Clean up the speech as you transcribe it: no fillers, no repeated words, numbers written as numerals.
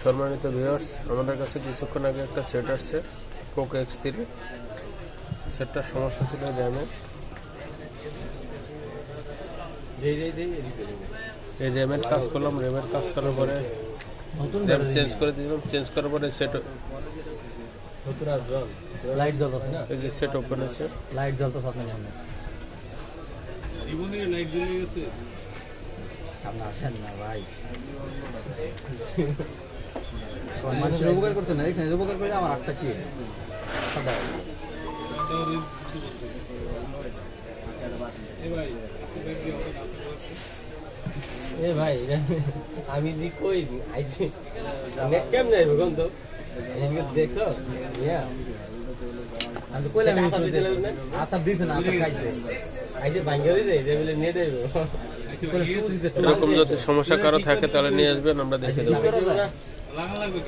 সম্মানিত ভিউয়ার্স, আমাদের কাছে কিছুক্ষণ আগে একটা সেট আসছে পোকো X3। সেটটার সমস্যা ছিল র্যামে। এই র্যামের কাজ করলাম, র্যামের কাজ করার পরে র্যাম চেঞ্জ করে দিলাম। চেঞ্জ করার পরে সেট লাইট জ্বলতেছে না, এই যে সেট ওপেন হয়েছে। লাইট জ্বলতেছে আপনার সামনে। জীবনে লাইট জ্বলে গেছে। সামনে আসেন না ভাই, মানুষের উপকার করতে না, দেখছেন উপকার করে আমার আটটা কি এ ভাই আমি দি কই আইছি নেট কেম নাই ভগন তো দেখছো আমি তো কইলাম আসার দিছে না, আসার খাইছে আইছে ভাঙ্গারে যাই যে বলে নিয়ে দেব। এরকম যদি সমস্যা কারো থাকে তাহলে নিয়ে আসবেন, আমরা দেখে দেবো। লাগা লাগবে